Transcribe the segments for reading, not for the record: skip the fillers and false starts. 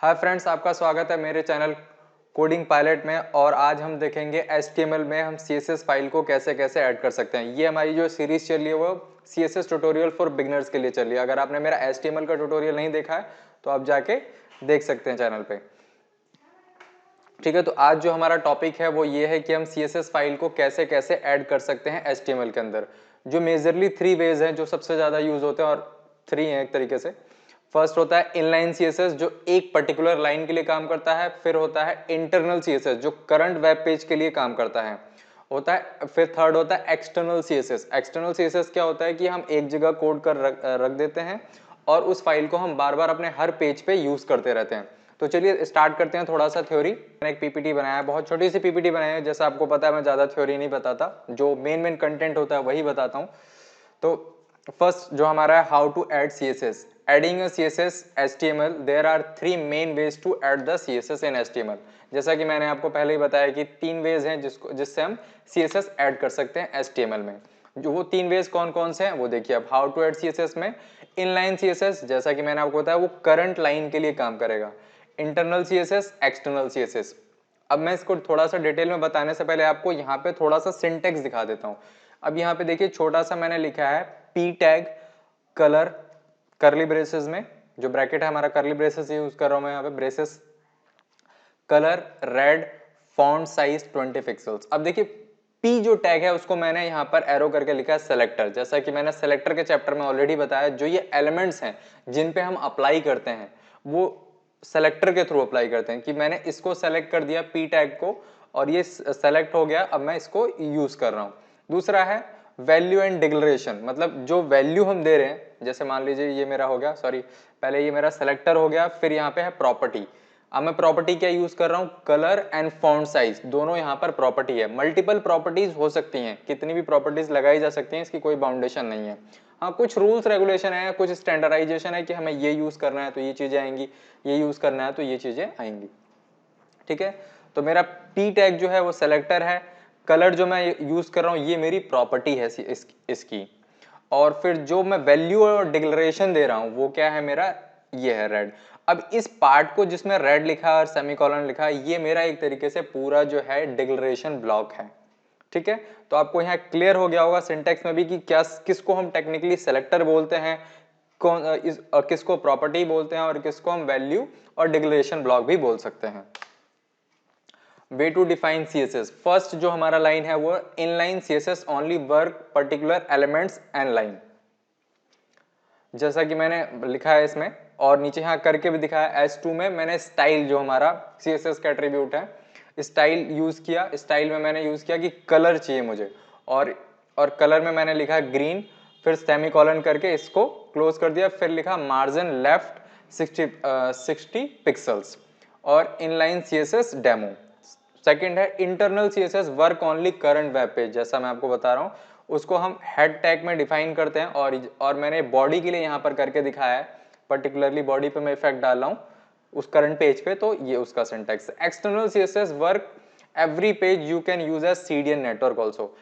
Hi friends, आपका स्वागत है मेरे चैनल कोडिंग पायलट में। और आज हम देखेंगे HTML में हम CSS फाइल को कैसे कैसे ऐड कर सकते हैं। ये हमारी जो सीरीज चल रही है वो CSS ट्यूटोरियल फॉर बिगनर्स के लिए चल रही है। अगर आपने मेरा HTML का ट्यूटोरियल नहीं देखा है तो आप जाके देख सकते हैं चैनल पे। ठीक है, तो आज जो हमारा टॉपिक है वो ये है कि हम CSS फाइल को कैसे कैसे ऐड कर सकते हैं HTML के अंदर। जो मेजरली 3 वेज हैं जो सबसे ज़्यादा यूज होते हैं, और 3 हैं एक तरीके से। फर्स्ट होता है इनलाइन CSS जो एक पर्टिकुलर लाइन के लिए काम करता है। फिर होता है इंटरनल CSS जो करंट वेब पेज के लिए काम करता है होता है। फिर थर्ड होता है एक्सटर्नल CSS। एक्सटर्नल CSS क्या होता है कि हम एक जगह कोड कर रख देते हैं और उस फाइल को हम बार बार अपने हर पेज पे यूज करते रहते हैं। तो चलिए स्टार्ट करते हैं थोड़ा सा थ्योरी। मैंने एक पीपीटी बनाया है, बहुत छोटी सी पीपीटी बनाई है। जैसा आपको पता है मैं ज़्यादा थ्योरी नहीं बताता, जो मेन कंटेंट होता है वही बताता हूँ। तो फर्स्ट जो हमारा है how to add CSS। Adding a CSS HTML there are 3 main ways to add the CSS in HTML। जैसा कि मैंने आपको पहले ही बताया कि 3 वेज हैं जिससे हम CSS ऐड कर सकते हैं HTML में। जो वो 3 वेज कौन कौन से हैं वो देखिए। अब हाउ टू ऐड CSS में इनलाइन CSS जैसा कि मैंने आपको बताया वो करंट लाइन के लिए काम करेगा। Internal CSS, external CSS। अब मैं इसको थोड़ा सा डिटेल में बताने से पहले आपको यहाँ पे थोड़ा सा सिंटेक्स दिखा देता हूँ। अब यहाँ पे देखिए छोटा सा मैंने लिखा है p टैग कलर करली ब्रेसेस में, जो ब्रैकेट है हमारा करली ब्रेसेस यूज कर रहा हूँ मैं यहाँ पे, braces colour red font size 20 pixels. अब देखिए p जो टैग है उसको मैंने यहाँ पर एरो करके लिखा है सेलेक्टर। जैसा कि मैंने सेलेक्टर के चैप्टर में ऑलरेडी बताया, जो ये एलिमेंट्स हैं जिन पे हम अप्लाई करते हैं वो सेलेक्टर के थ्रू अप्लाई करते हैं। कि मैंने इसको सेलेक्ट कर दिया p टैग को और ये सेलेक्ट हो गया, अब मैं इसको यूज कर रहा हूँ। दूसरा है वैल्यू एंड डिक्लेरेशन, मतलब जो वैल्यू हम दे रहे हैं, जैसे मान लीजिए ये मेरा हो गया, सॉरी पहले ये मेरा सेलेक्टर हो गया, फिर यहाँ पे है प्रॉपर्टी। अब मैं प्रॉपर्टी क्या यूज कर रहा हूँ, कलर एंड फॉन्ट साइज, दोनों यहाँ पर प्रॉपर्टी है। मल्टीपल प्रॉपर्टीज हो सकती हैं, कितनी भी प्रॉपर्टीज लगाई जा सकती हैं, इसकी कोई बाउंडेशन नहीं है। हाँ, कुछ रूल्स रेगुलेशन है, कुछ स्टैंडर्डाइजेशन है कि हमें ये यूज करना है तो ये चीजें आएंगी, ये यूज करना है तो ये चीजें आएंगी। ठीक है, तो मेरा p टैग जो है वो सेलेक्टर है, कलर जो मैं यूज कर रहा हूँ ये मेरी प्रॉपर्टी है इसकी, और फिर जो मैं वैल्यू और डिक्लेरेशन दे रहा हूँ वो क्या है मेरा, ये है रेड। अब इस पार्ट को जिसमें रेड लिखा है और सेमीकोलन लिखा है, ये मेरा एक तरीके से पूरा जो है डिक्लेरेशन ब्लॉक है। ठीक है, तो आपको यहाँ क्लियर हो गया होगा सिंटेक्स में भी कि क्या किसको हम टेक्निकली सेलेक्टर बोलते हैं, कौन किसको प्रॉपर्टी बोलते हैं, और किसको हम वैल्यू और डिक्लेरेशन ब्लॉक भी बोल सकते हैं। Way to define CSS। First जो हमारा लाइन है वो inline CSS only work particular elements and line, जैसा कि मैंने लिखा है इसमें, और नीचे यहाँ करके भी दिखाया है। S2 में मैंने स्टाइल जो हमारा CSS का एट्रीब्यूट है, स्टाइल यूज किया। स्टाइल में मैंने यूज किया कि कलर चाहिए मुझे, और कलर में मैंने लिखा ग्रीन, फिर सेमीकोलन करके इसको क्लोज कर दिया, फिर लिखा मार्जिन लेफ्ट 60 पिक्सल्स, और इनलाइन CSS डेमो। सेकंड है internal CSS work only current web page, जैसा मैं आपको बता रहा हूँ उसको हम हेड टैग में डिफाइन करते हैं, और मैंने बॉडी के लिए यहाँ पर करके दिखाया है, पर्टिकुलरली बॉडी पे मैं इफेक्ट डाल रहा हूँ उस करंट पेज पे, तो ये उसका syntax. External CSS work every page you can use as CDN network also.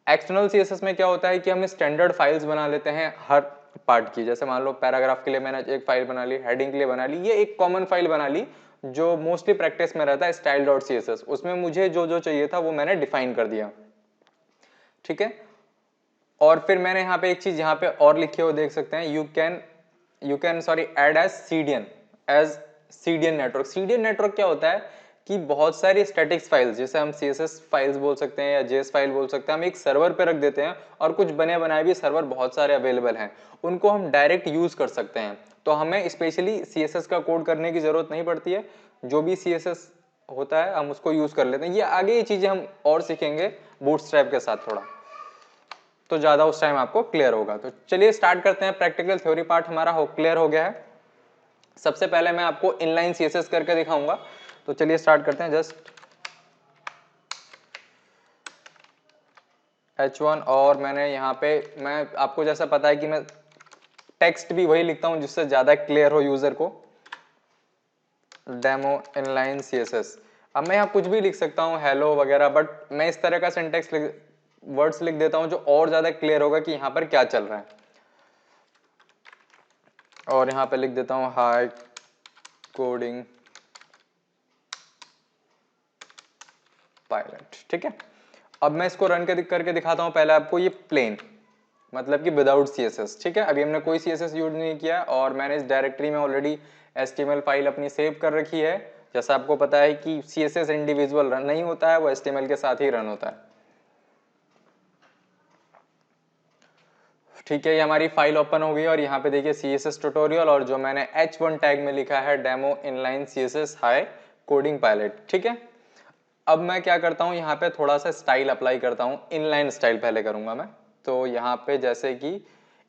External CSS में क्या होता है कि हम स्टैंडर्ड फाइल्स बना लेते हैं हर पार्ट की। जैसे मान लो पैराग्राफ के लिए मैंने एक फाइल बना ली, हेडिंग के लिए बना ली, ये एक कॉमन फाइल बना ली जो मोस्टली प्रैक्टिस में रहता है, style.css। उसमें मुझे जो जो चाहिए था वो मैंने डिफाइन कर दिया। ठीक है, और फिर मैंने यहाँ पे एक चीज यहाँ पे और लिखी है वो देख सकते हैं, you can sorry add as CDN network. CDN network क्या होता है कि बहुत सारी स्टैटिक्स फाइल्स, जैसे हम CSS फाइल्स बोल सकते हैं या JS फाइल बोल सकते हैं, हम एक सर्वर पे रख देते हैं, और कुछ बने बनाए भी सर्वर बहुत सारे अवेलेबल हैं, उनको हम डायरेक्ट यूज कर सकते हैं। तो हमें स्पेशली CSS का कोड करने की जरूरत नहीं पड़ती है, जो भी CSS होता है हम उसको यूज कर लेते हैं। ये आगे ये चीजें हम और सीखेंगे बूटस्ट्रैप के साथ थोड़ा, तो ज्यादा उस टाइम आपको क्लियर होगा। तो चलिए स्टार्ट करते हैं। प्रैक्टिकल थ्योरी पार्ट हमारा क्लियर हो गया है। सबसे पहले मैं आपको इनलाइन CSS करके दिखाऊंगा, तो चलिए स्टार्ट करते हैं। जस्ट H1, और मैंने यहाँ पे, मैं आपको जैसा पता है कि मैं टेक्स्ट भी वही लिखता हूँ जिससे ज्यादा क्लियर हो यूजर को, डेमो इनलाइन CSS। अब मैं यहाँ कुछ भी लिख सकता हूँ, हेलो वगैरह, बट मैं इस तरह का सिंटेक्स वर्ड्स लिख देता हूँ जो और ज्यादा क्लियर होगा कि यहाँ पर क्या चल रहा है। और यहाँ पे लिख देता हूँ हाय कोडिंग पायलट। ठीक है, अब मैं इसको रन करके दिखाता हूं। पहले आपको ये प्लेन मतलब कि विदाउट सीएसएस। ठीक है, अभी हमने कोई सीएसएस यूज नहीं किया और मैंने इस डायरेक्टरी में ऑलरेडी एचटीएमएल फाइल अपनी सेव कर रखी है। जैसा आपको पता है कि सीएसएस इंडिविजुअल रन नहीं होता है, वो एचटीएमएल के साथ ही रन होता है। ठीक है, ये हमारी फाइल ओपन हो गई और यहाँ पे देखिए सीएसएस ट्यूटोरियल और जो मैंने H1 टैग में लिखा है demo inline CSS high coding pilot. ठीक है, अब मैं क्या करता हूँ, यहाँ पे थोड़ा सा स्टाइल अप्लाई करता हूँ। इनलाइन स्टाइल पहले करूंगा मैं। तो यहाँ पे जैसे कि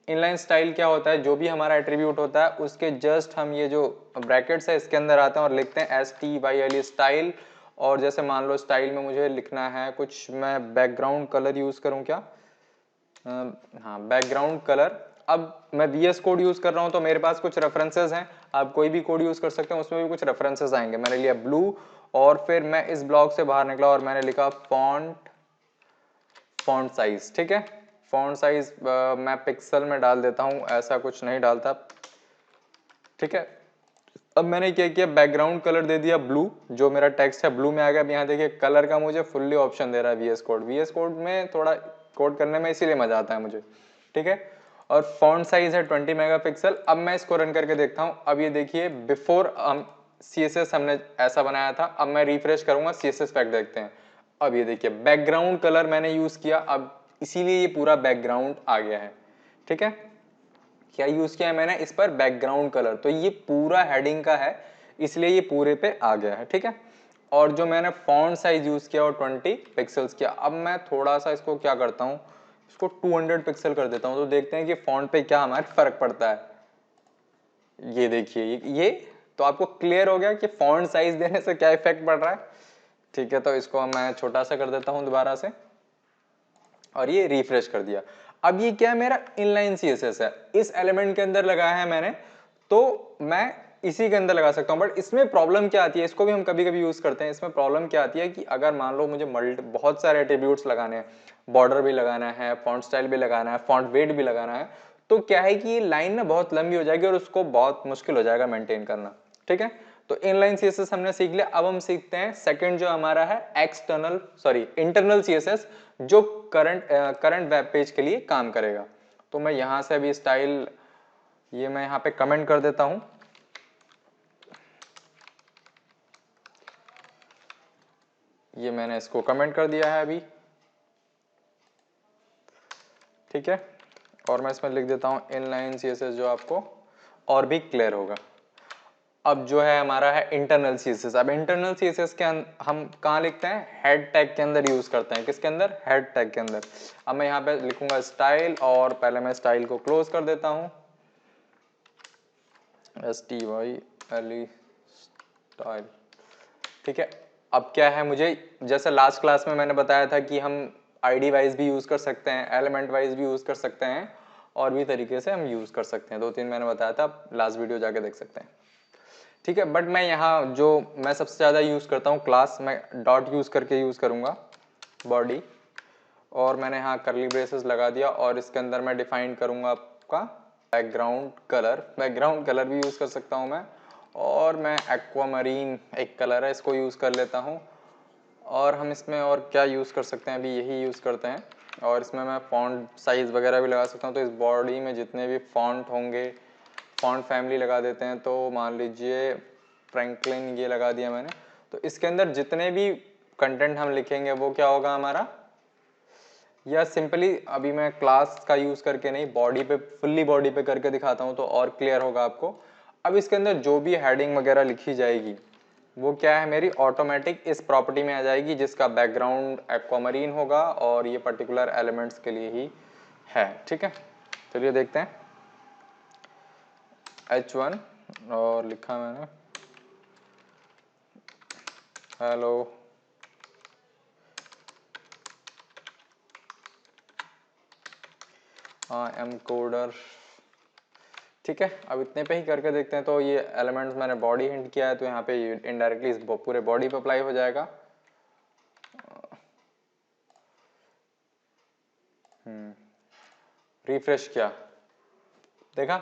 इनलाइन स्टाइल क्या होता है, जो भी हमारा एट्रीब्यूट होता है उसके जस्ट हम ये जो ब्रैकेट्स है इसके अंदर आते हैं और लिखते हैं STYL स्टाइल। और जैसे मान लो स्टाइल में मुझे लिखना है कुछ, मैं बैकग्राउंड कलर यूज करूँ क्या, हाँ बैकग्राउंड कलर। अब मैं VS कोड यूज कर रहा हूँ तो मेरे पास कुछ रेफरेंसेस हैं, आप कोई भी कोड यूज कर सकते हैं, उसमें भी कुछ रेफरेंसेस आएंगे। मैंने लिया ब्लू और फिर मैं इस ब्लॉक से बाहर निकला और मैंने लिखा फॉन्ट साइज। ठीक है, फॉन्ट साइज मैं पिक्सल में डाल देता हूँ, ऐसा कुछ नहीं डालता। ठीक है, अब मैंने क्या किया, बैकग्राउंड कलर दे दिया ब्लू, जो मेरा टेक्स्ट है ब्लू में आ गया। अब यहाँ देखिए कलर का मुझे फुल्ली ऑप्शन दे रहा है VS कोड में थोड़ा कोड करने में इसीलिए मजा आता है मुझे। ठीक है, और फॉन्ट साइज है 20 मेगापिक्सल। अब मैं इसको रन करके देखता हूँ। अब ये देखिए बिफोर हम CSS हमने ऐसा बनाया था, अब मैं रिफ्रेश करूंगा CSS पैक देखते हैं। अब ये देखिए बैकग्राउंड कलर मैंने यूज किया, अब इसीलिए ये पूरा बैकग्राउंड आ गया है। ठीक है, क्या यूज किया है मैंने इस पर, बैकग्राउंड कलर, तो ये पूरा हेडिंग का है इसलिए ये पूरे पे आ गया है। ठीक है, और जो मैंने फॉन्ट साइज यूज किया और 20 पिक्सल्स किया। अब मैं थोड़ा सा इसको क्या करता हूँ, इसको 200 पिक्सल कर देता हूँ, तो देखते हैं कि फॉन्ट पे क्या हमारे फर्क पड़ता है। ये देखिए ये तो आपको क्लियर हो गया कि फॉन्ट साइज देने से क्या इफेक्ट पड़ रहा है। ठीक है, तो इसको मैं छोटा सा कर देता हूँ दोबारा से और ये रिफ्रेश कर दिया। अब ये क्या है, मेरा इनलाइन सीएसएस है, इस एलिमेंट के अंदर लगाया है मैंने, तो मैं इसी के अंदर लगा सकता हूं। बट इसमें प्रॉब्लम क्या आती है, इसको भी हम कभी कभी यूज करते हैं। इसमें प्रॉब्लम क्या आती है कि अगर मान लो मुझे बहुत सारे एट्रीब्यूट्स लगाने हैं, बॉर्डर भी लगाना है, फॉन्ट स्टाइल भी लगाना है, फॉन्ट वेट भी लगाना है, तो क्या है कि ये लाइन ना बहुत लंबी हो जाएगी और उसको बहुत मुश्किल हो जाएगा मेंटेन करना। ठीक है, तो इनलाइन सीएसएस हमने सीख लिया। अब हम सीखते हैं सेकंड जो हमारा है इंटरनल सीएसएस, जो करंट वेब पेज के लिए काम करेगा। तो मैं यहां से अभी स्टाइल, ये मैं यहां पे कमेंट कर देता हूं। ये मैंने इसको कमेंट कर दिया है अभी। ठीक है, और मैं इसमें लिख देता हूं इनलाइन सीएसएस, जो आपको और भी क्लियर होगा। अब जो है हमारा है इंटरनल सीएसएस। अब इंटरनल सीएसएस के हम कहाँ लिखते हैं, हेड टैग के अंदर यूज करते हैं। किसके अंदर, हेड टैग के अंदर। अब मैं यहाँ पे लिखूंगा स्टाइल और पहले मैं स्टाइल को क्लोज कर देता हूँ, STYLE स्टाइल। ठीक है, अब क्या है, मुझे जैसे लास्ट क्लास में मैंने बताया था कि हम आईडी वाइज भी यूज कर सकते हैं, एलिमेंट वाइज भी यूज कर सकते हैं, और भी तरीके से हम यूज कर सकते हैं। 2-3 मैंने बताया था, आप लास्ट वीडियो जाके देख सकते हैं। ठीक है, बट मैं यहाँ जो मैं सबसे ज़्यादा यूज़ करता हूँ क्लास, मैं डॉट यूज़ करके यूज़ करूँगा बॉडी, और मैंने यहाँ करली ब्रेसेस लगा दिया और इसके अंदर मैं डिफाइन करूँगा आपका बैकग्राउंड कलर भी यूज़ कर सकता हूँ मैं, और मैं एक्वामरीन एक कलर है इसको यूज़ कर लेता हूँ। और हम इसमें और क्या यूज़ कर सकते हैं, अभी यही यूज़ करते हैं। और इसमें मैं फॉन्ट साइज़ वगैरह भी लगा सकता हूँ। तो इस बॉडी में जितने भी फॉन्ट होंगे, फॉन्ट फैमिली लगा देते हैं। तो मान लीजिए फ्रैंकलिन ये लगा दिया मैंने। तो इसके अंदर जितने भी कंटेंट हम लिखेंगे वो क्या होगा हमारा, या सिंपली अभी मैं क्लास का यूज करके नहीं, बॉडी पे, फुल्ली बॉडी पे करके दिखाता हूँ तो और क्लियर होगा आपको। अब इसके अंदर जो भी हेडिंग वगैरह लिखी जाएगी वो क्या है, मेरी ऑटोमेटिक इस प्रॉपर्टी में आ जाएगी, जिसका बैकग्राउंड एक्वामरीन होगा और ये पर्टिकुलर एलिमेंट्स के लिए ही है। ठीक है, चलिए देखते हैं। H1 और लिखा मैंने हेलो, आई एम कोडर। ठीक है, अब इतने पे ही करके देखते हैं। तो ये एलिमेंट्स मैंने बॉडी हिंट किया है, तो यहाँ पे इनडायरेक्टली इस पूरे बॉडी पे अप्लाई हो जाएगा। रिफ्रेश किया, देखा।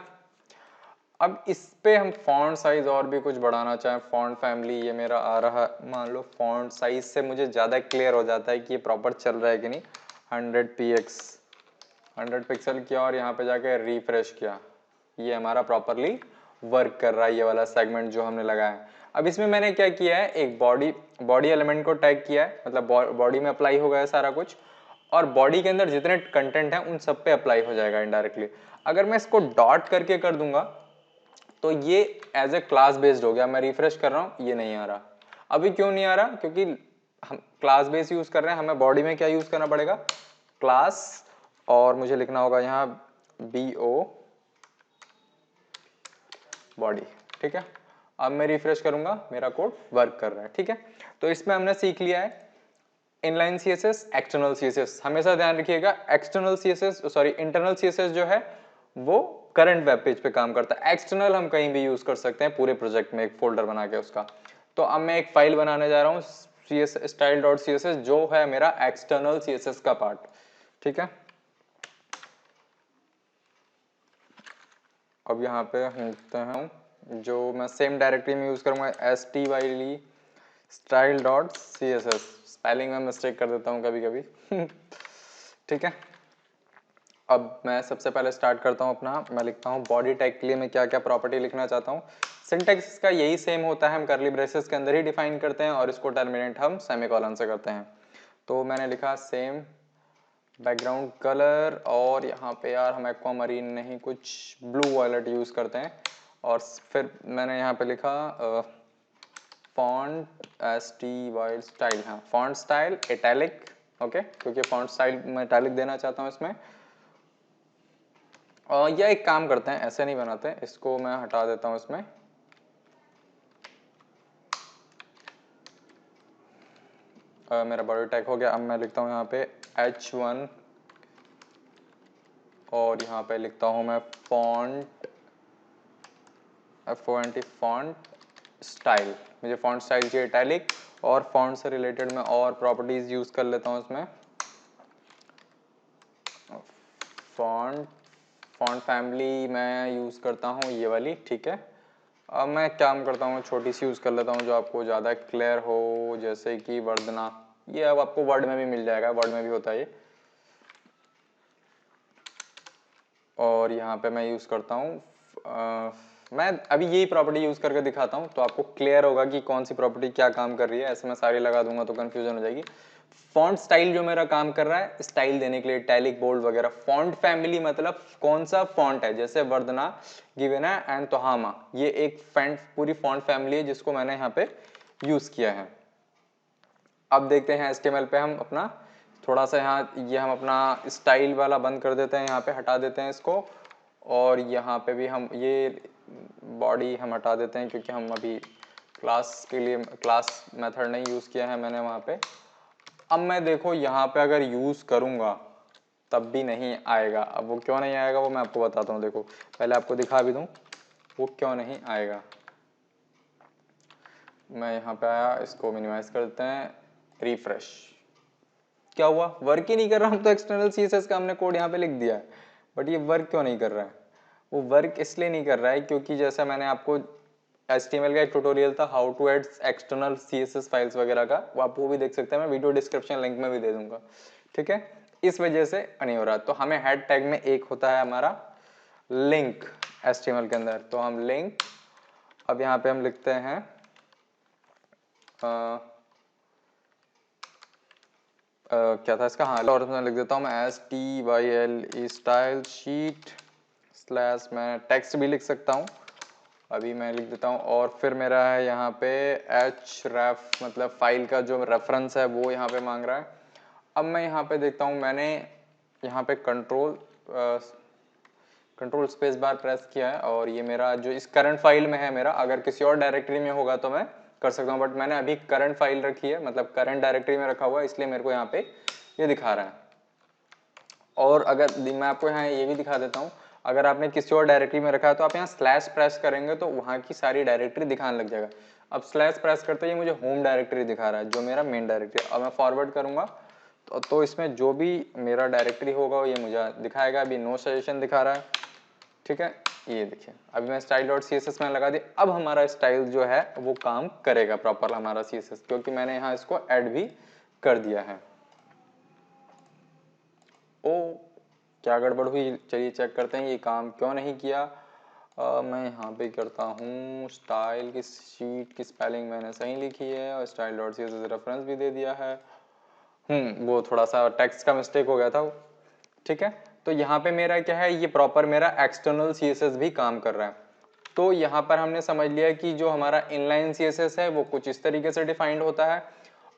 अब इस पे हम फॉन्ट साइज और भी कुछ बढ़ाना चाहें, फॉन्ट फैमिली ये मेरा आ रहा, मान लो फॉन्ट साइज से मुझे ज़्यादा क्लियर हो जाता है कि ये प्रॉपर चल रहा है कि नहीं। 100 px 100 पिक्सल किया और यहाँ पे जाके रिफ्रेश किया, ये हमारा प्रॉपरली वर्क कर रहा है, ये वाला सेगमेंट जो हमने लगाया है। अब इसमें मैंने क्या किया है, एक बॉडी एलिमेंट को टैग किया है, मतलब बॉडी में अप्लाई हो गया सारा कुछ, और बॉडी के अंदर जितने कंटेंट हैं उन सब पे अप्लाई हो जाएगा इनडायरेक्टली। अगर मैं इसको डॉट करके कर दूंगा तो ये एज ए क्लास बेस्ड हो गया। मैं रिफ्रेश कर रहा हूँ, ये नहीं आ रहा। अभी क्यों नहीं आ रहा, क्योंकि हम क्लास बेस यूज कर रहे हैं, हमें बॉडी में क्या यूज करना पड़ेगा, क्लास, और मुझे लिखना होगा यहाँ BO बॉडी। ठीक है, अब मैं रिफ्रेश करूंगा, मेरा कोड वर्क कर रहा है। ठीक है, तो इसमें हमने सीख लिया है इनलाइन सीएसएस, एक्सटर्नल सीएसएस। हमेशा ध्यान रखिएगा external CSS, sorry internal CSS जो है वो करंट वेब पेज पे काम करता है, एक्सटर्नल हम कहीं भी यूज कर सकते हैं पूरे प्रोजेक्ट में एक फोल्डर बना के उसका। तो अब मैं एक फाइल बनाने जा रहा हूँ style.css जो है मेरा एक्सटर्नल सीएसएस का पार्ट। ठीक है, अब यहाँ पे हम लिखते हैं, जो मैं सेम डायरेक्टरी में यूज करूंगा STYL style.css, स्पेलिंग में मिस्टेक कर देता हूँ कभी कभी। ठीक है, अब मैं सबसे पहले स्टार्ट करता हूँ अपना, मैं लिखता हूँ बॉडी टैग के लिए मैं क्या क्या प्रॉपर्टी लिखना चाहता हूँ। सिंटेक्स का यही सेम होता है, हम करली ब्रेसेस के अंदर ही डिफाइन करते हैं और इसको टर्मिनेट हम सेमीकोलन से करते हैं। तो मैंने लिखा सेम बैकग्राउंड कलर, और यहाँ पे यार हम एक्वामरीन नहीं, कुछ ब्लू वॉयलेट यूज करते हैं। और फिर मैंने यहाँ पे लिखा फॉन्ट STY स्टाइल, हाँ फॉन्ट स्टाइल इटैलिक, ओके, क्योंकि फॉन्ट स्टाइल मैं इटैलिक देना चाहता हूँ इसमें। और या एक काम करते हैं, ऐसे नहीं बनाते, इसको मैं हटा देता हूँ इसमें। मेरा बॉडी टैग हो गया। अब मैं लिखता हूँ यहाँ पे H1 और यहाँ पे लिखता हूँ मैं फॉन्ट F-O-N-T फॉन्ट स्टाइल। मुझे फॉन्ट स्टाइल चाहिए इटैलिक, और फॉन्ट से रिलेटेड मैं और प्रॉपर्टीज यूज कर लेता हूँ इसमें। फॉन्ट फैमिली मैं यूज करता हूँ ये वाली। ठीक है, अब मैं काम करता हूँ छोटी सी यूज कर लेता हूँ जो आपको ज़्यादा क्लियर हो, जैसे कि वर्धना। ये अब आपको वर्ड में भी मिल जाएगा, वर्ड में भी होता है ये। और यहाँ पे मैं यूज करता हूँ, मैं अभी यही प्रॉपर्टी यूज करके दिखाता हूँ तो आपको क्लियर होगा कि कौन सी प्रॉपर्टी क्या काम कर रही है। ऐसे मैं सारी लगा दूंगा तो कंफ्यूजन हो जाएगी। फॉन्ट स्टाइल जो मेरा काम कर रहा है स्टाइल देने के लिए, इटैलिक, बोल्ड वगैरह। फॉन्ट फैमिली मतलब कौन सा फॉन्ट है, जैसे वर्धना, गिवेना एंड तोहामा, ये एक पूरी फॉन्ट फैमिली है जिसको मैंने यहाँ पे यूज किया है। अब देखते हैं HTML पे हम अपना थोड़ा सा यहाँ, ये हम अपना स्टाइल वाला बंद कर देते हैं, यहाँ पे हटा देते हैं इसको। और यहाँ पे भी हम ये बॉडी हम हटा देते हैं क्योंकि हम अभी क्लास के लिए क्लास मेथड नहीं यूज़ किया है मैंने वहाँ पे। अब मैं देखो यहाँ पे अगर यूज़ करूँगा तब भी नहीं आएगा। अब वो क्यों नहीं आएगा वो मैं आपको बताता हूँ। देखो पहले आपको दिखा भी दूँ वो क्यों नहीं आएगा। मैं यहाँ पे आया, इसको मिनिमाइज कर देते हैं, रिफ्रेश। क्या हुआ, वर्क ही नहीं कर रहा। हम तो एक्सटर्नल सीएसएस का हमने कोड यहाँ पे लिख दिया है, बट ये वर्क क्यों नहीं कर रहा है। वो वर्क इसलिए नहीं कर रहा है क्योंकि जैसा मैंने आपको HTML का एक ट्यूटोरियल था how to add external CSS files वगैरह का, वो आप वो भी देख सकते हैं, मैं वीडियो डिस्क्रिप्शन लिंक में भी दे दूंगा। ठीक है, इस वजह से नहीं हो रहा। तो हमें हेड टैग में एक होता है हमारा लिंक HTML के अंदर, तो हम लिंक, अब यहाँ पे हम लिखते हैं क्या था इसका, हाँ, और मैं लिख देता हूँ मैं STYL स्टाइल शीट स्लैश, मैं टेक्स्ट भी लिख सकता हूँ, अभी मैं लिख देता हूँ। और फिर मेरा है यहाँ पे href, मतलब फाइल का जो रेफरेंस है वो यहाँ पे मांग रहा है। अब मैं यहाँ पे देखता हूँ, मैंने यहाँ पे कंट्रोल स्पेस बार प्रेस किया है और ये मेरा जो इस करंट फाइल में है मेरा, अगर किसी और डायरेक्टरी में होगा तो मैं कर सकता हूँ, बट मैंने अभी करंट फाइल रखी है, मतलब करंट डायरेक्टरी में रखा हुआ है, इसलिए मेरे को यहाँ पे ये दिखा रहा है। और अगर मैं आपको यहाँ ये भी दिखा देता हूँ, अगर आपने किसी और डायरेक्टरी में रखा है तो आप यहाँ स्लैश प्रेस करेंगे तो वहाँ की सारी डायरेक्टरी दिखाने लग जाएगा। अब स्लैश प्रेस करते ही मुझे होम डायरेक्टरी दिखा रहा है जो मेरा मेन डायरेक्टरी है। अब मैं फॉरवर्ड करूँगा तो इसमें जो भी मेरा डायरेक्टरी होगा ये मुझे दिखाएगा। अभी नो सजेशन दिखा रहा है, ठीक है। ये देखिए अभी मैं style dot C S S मैंने लगा दी। अब हमारा स्टाइल जो है वो काम करेगा प्रॉपर हमारा सी एस एस, क्योंकि मैंने यहाँ इसको ऐड भी कर दिया है। ओ क्या गड़बड़ हुई, चलिए चेक करते हैं ये काम क्यों नहीं किया। मैं यहाँ पे करता हूँ स्टाइल की शीट की स्पेलिंग मैंने सही लिखी है और style dot C S S reference भी दे दिया है। वो थोड़ा सा टेक्स्ट का मिस्टेक हो गया था, ठीक है। तो यहाँ पे मेरा क्या है, ये प्रॉपर मेरा एक्सटर्नल सीएसएस भी काम कर रहा है। तो यहाँ पर हमने समझ लिया कि जो हमारा इनलाइन सीएसएस है वो कुछ इस तरीके से डिफाइंड होता है,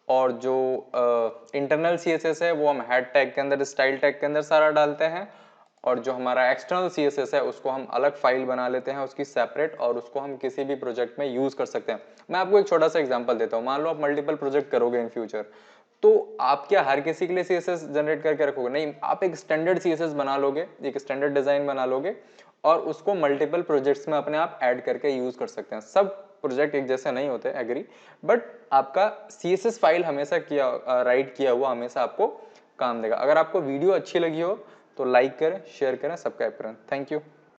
और जो इंटरनल सीएसएस है वो हम हेड टैग के अंदर, स्टाइल टैग के अंदर सारा डालते हैं, और जो हमारा एक्सटर्नल सीएसएस है उसको हम अलग फाइल बना लेते हैं उसकी सेपरेट, और उसको हम किसी भी प्रोजेक्ट में यूज कर सकते हैं। मैं आपको एक छोटा सा एग्जांपल देता हूँ। मान लो आप मल्टीपल प्रोजेक्ट करोगे इन फ्यूचर, तो आप क्या हर किसी के लिए सीएसएस जनरेट करके रखोगे? नहीं, आप एक स्टैंडर्ड सीएसएस बना लोगे, एक स्टैंडर्ड डिजाइन बना लोगे, और उसको मल्टीपल प्रोजेक्ट्स में अपने आप ऐड करके यूज कर सकते हैं। सब प्रोजेक्ट एक जैसे नहीं होते, एग्री, बट आपका सीएसएस फाइल हमेशा राइट किया हुआ हमेशा आपको काम देगा। अगर आपको वीडियो अच्छी लगी हो तो लाइक करें, शेयर करें, सब्सक्राइब करें। Thank you.